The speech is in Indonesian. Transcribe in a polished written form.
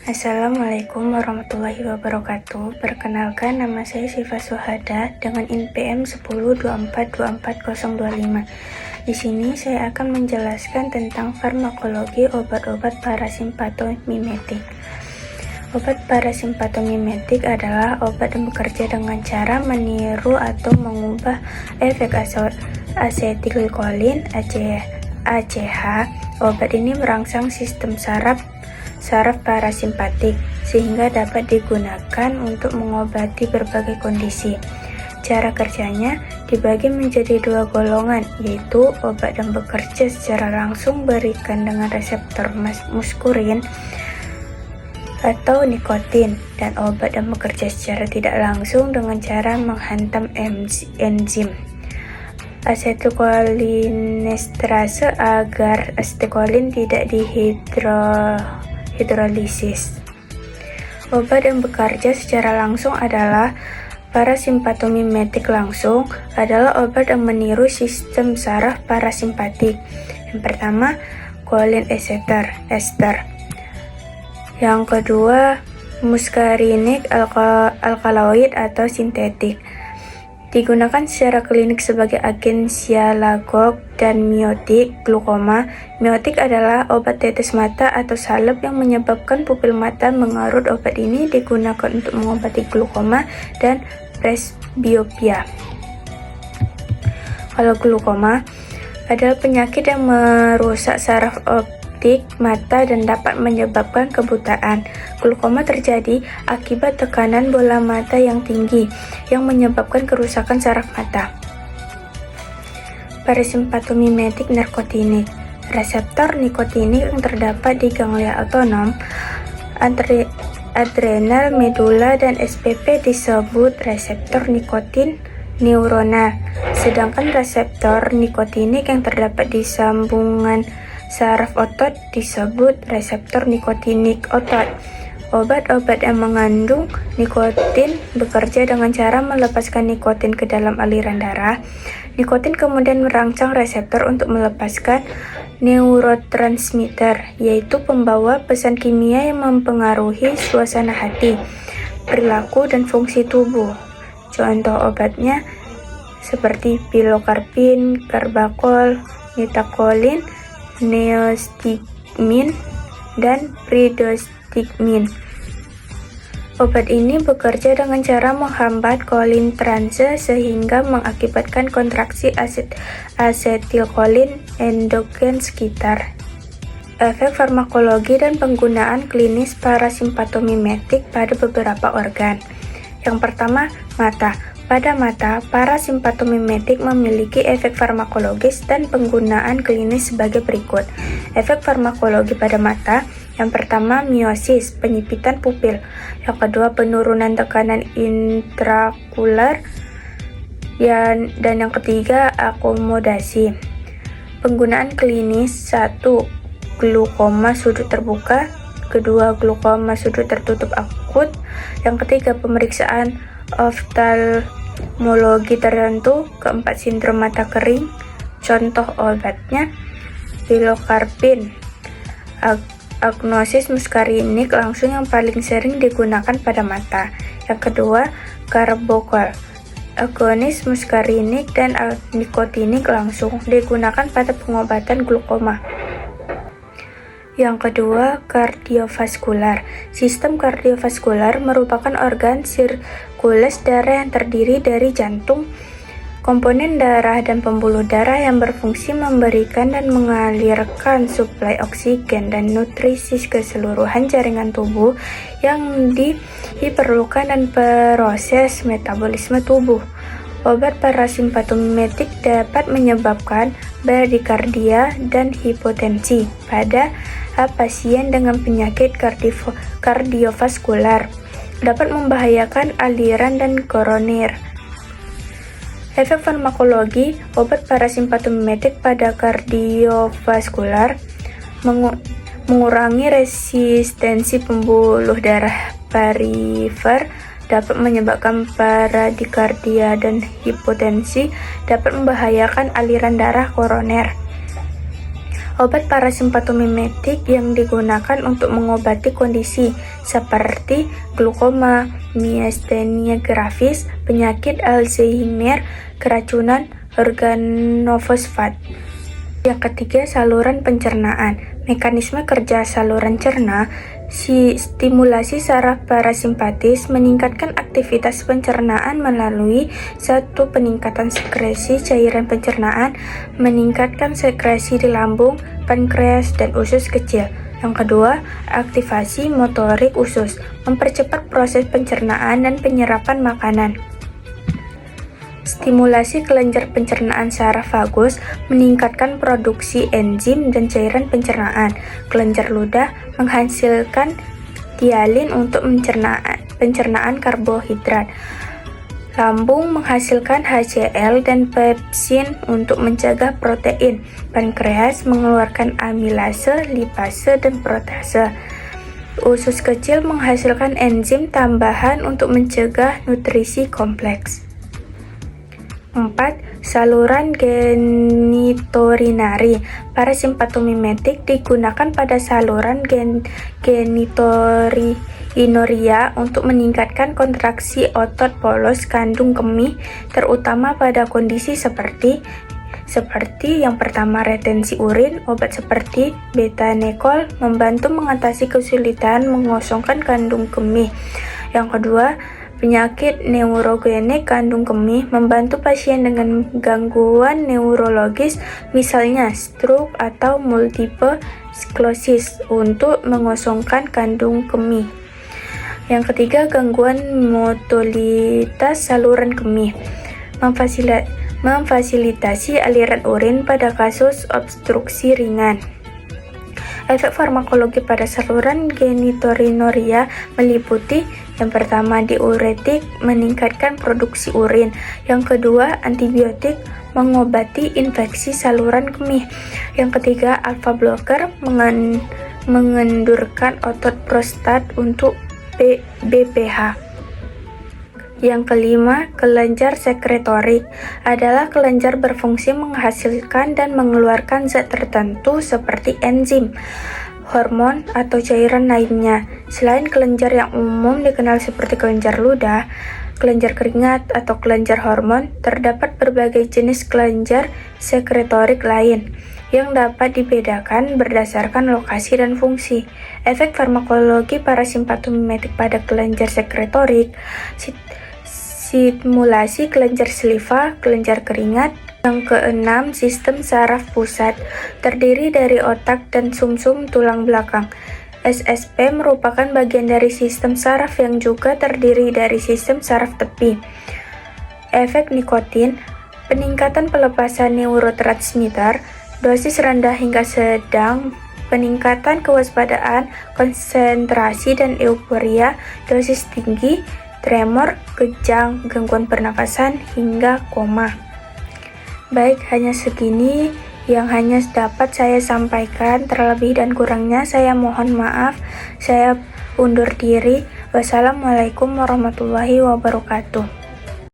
Assalamualaikum warahmatullahi wabarakatuh. Perkenalkan, nama saya Syifa Suhada dengan INPM 1024242025. Di sini saya akan menjelaskan tentang farmakologi obat-obat parasimpatomimetik. Obat parasimpatomimetik adalah obat yang bekerja dengan cara meniru atau mengubah efek asetilkolin (ACH). Obat ini merangsang sistem saraf parasimpatik sehingga dapat digunakan untuk mengobati berbagai kondisi. Cara kerjanya dibagi menjadi dua golongan, yaitu obat yang bekerja secara langsung berikan dengan reseptor muskurin atau nikotin, dan obat yang bekerja secara tidak langsung dengan cara menghantam enzim asetilkolinesterase agar asetilkolin tidak hidrolisis. Obat yang bekerja secara langsung adalah parasimpatomimetik. Langsung adalah obat yang meniru sistem saraf parasimpatik. Yang pertama, kolin ester. Yang kedua, muskarinik alkaloid atau sintetik. Digunakan secara klinik sebagai agen sialagog dan miotik glukoma. Miotik adalah obat tetes mata atau salep yang menyebabkan pupil mata mengarut. Obat ini digunakan untuk mengobati glukoma dan presbiopia. Kalau glukoma adalah penyakit yang merusak saraf optik mata dan dapat menyebabkan kebutaan. Glukoma terjadi akibat tekanan bola mata yang tinggi yang menyebabkan kerusakan saraf mata. Parasimpatomimetik narkotinik. Reseptor nikotinik yang terdapat di ganglia otonom, adrenal, medula, dan SPP disebut reseptor nikotin neuronal. Sedangkan reseptor nikotinik yang terdapat di sambungan saraf otot disebut reseptor nikotinik otot. Obat-obat yang mengandung nikotin bekerja dengan cara melepaskan nikotin ke dalam aliran darah. Nikotin kemudian merangsang reseptor untuk melepaskan neurotransmitter, yaitu pembawa pesan kimia yang mempengaruhi suasana hati, perilaku, dan fungsi tubuh. Contoh obatnya seperti pilokarpin, karbakol, mitakolin, neostigmin, dan pridostigmin. Obat ini bekerja dengan cara menghambat kolintrase sehingga mengakibatkan kontraksi asetilkolin endogen sekitar. Efek farmakologi dan penggunaan klinis parasimpatomimetik pada beberapa organ. Yang pertama, mata. Pada mata, parasimpatomimetik memiliki efek farmakologis dan penggunaan klinis sebagai berikut. Efek farmakologi pada mata. Yang pertama, miosis, penyipitan pupil. Yang kedua, penurunan tekanan intraokular. Dan yang ketiga, akomodasi. Penggunaan klinis. 1. Glukoma sudut terbuka. Kedua, glukoma sudut tertutup akut. Yang ketiga, pemeriksaan oftalmologi tertentu. Keempat, sindrom mata kering. Contoh obatnya pilokarpin. Agnosis muskarinik langsung yang paling sering digunakan pada mata. Yang kedua, karbokol. Agonis muskarinik dan nikotinik langsung digunakan pada pengobatan glukoma. Yang kedua, kardiovaskular. Sistem kardiovaskular merupakan organ sirkulasi darah yang terdiri dari jantung, komponen darah, dan pembuluh darah yang berfungsi memberikan dan mengalirkan suplai oksigen dan nutrisi ke seluruhan jaringan tubuh yang diperlukan dan proses metabolisme tubuh. Obat parasimpatomimetik dapat menyebabkan bradikardia dan hipotensi pada pasien dengan penyakit kardiovaskular, dapat membahayakan aliran dan koroner. Efek farmakologi obat parasimpatomimetik pada kardiovaskular mengurangi resistensi pembuluh darah perifer, dapat menyebabkan bradikardia dan hipotensi, dapat membahayakan aliran darah koroner. Obat parasimpatomimetik yang digunakan untuk mengobati kondisi seperti glaukoma, miastenia gravis, penyakit Alzheimer, keracunan organofosfat. Yang ketiga, saluran pencernaan. Mekanisme kerja saluran cerna, stimulasi saraf parasimpatis meningkatkan aktivitas pencernaan melalui satu, peningkatan sekresi cairan pencernaan, meningkatkan sekresi di lambung, pankreas, dan usus kecil. Yang kedua, aktivasi motorik usus, mempercepat proses pencernaan dan penyerapan makanan. Stimulasi kelenjar pencernaan saraf vagus, meningkatkan produksi enzim dan cairan pencernaan. Kelenjar ludah menghasilkan tialin untuk pencernaan karbohidrat. Lambung menghasilkan HCl dan pepsin untuk mencegah protein. Pankreas mengeluarkan amilase, lipase, dan protase. Usus kecil menghasilkan enzim tambahan untuk mencegah nutrisi kompleks. 4. Saluran genitourinary. Parasimpatomimetik digunakan pada saluran genitourinary untuk meningkatkan kontraksi otot polos kandung kemih, terutama pada kondisi seperti yang pertama, retensi urin. Obat seperti betanekol membantu mengatasi kesulitan mengosongkan kandung kemih. Yang kedua, penyakit neurogenik kandung kemih, membantu pasien dengan gangguan neurologis, misalnya stroke atau multiple sclerosis, untuk mengosongkan kandung kemih. Yang ketiga, gangguan motilitas saluran kemih, memfasilitasi aliran urin pada kasus obstruksi ringan. Efek farmakologi pada saluran genitourinary meliputi: yang pertama, diuretik, meningkatkan produksi urin. Yang kedua, antibiotik, mengobati infeksi saluran kemih. Yang ketiga, alpha blocker, mengendurkan otot prostat untuk BPH. Yang kelima, kelenjar sekretorik, adalah kelenjar berfungsi menghasilkan dan mengeluarkan zat tertentu seperti enzim, hormon, atau cairan lainnya. Selain kelenjar yang umum dikenal seperti kelenjar ludah, kelenjar keringat, atau kelenjar hormon, terdapat berbagai jenis kelenjar sekretorik lain yang dapat dibedakan berdasarkan lokasi dan fungsi. Efek farmakologi parasimpatomimetik pada kelenjar sekretorik: stimulasi kelenjar saliva, kelenjar keringat. Yang keenam, sistem saraf pusat, terdiri dari otak dan sumsum tulang belakang. SSP merupakan bagian dari sistem saraf yang juga terdiri dari sistem saraf tepi. Efek nikotin, peningkatan pelepasan neurotransmitter, dosis rendah hingga sedang, peningkatan kewaspadaan, konsentrasi dan euforia, dosis tinggi, tremor, kejang, gangguan pernafasan, hingga koma. Baik, hanya segini yang hanya dapat saya sampaikan. Terlebih dan kurangnya saya mohon maaf. Saya undur diri. Wassalamualaikum warahmatullahi wabarakatuh.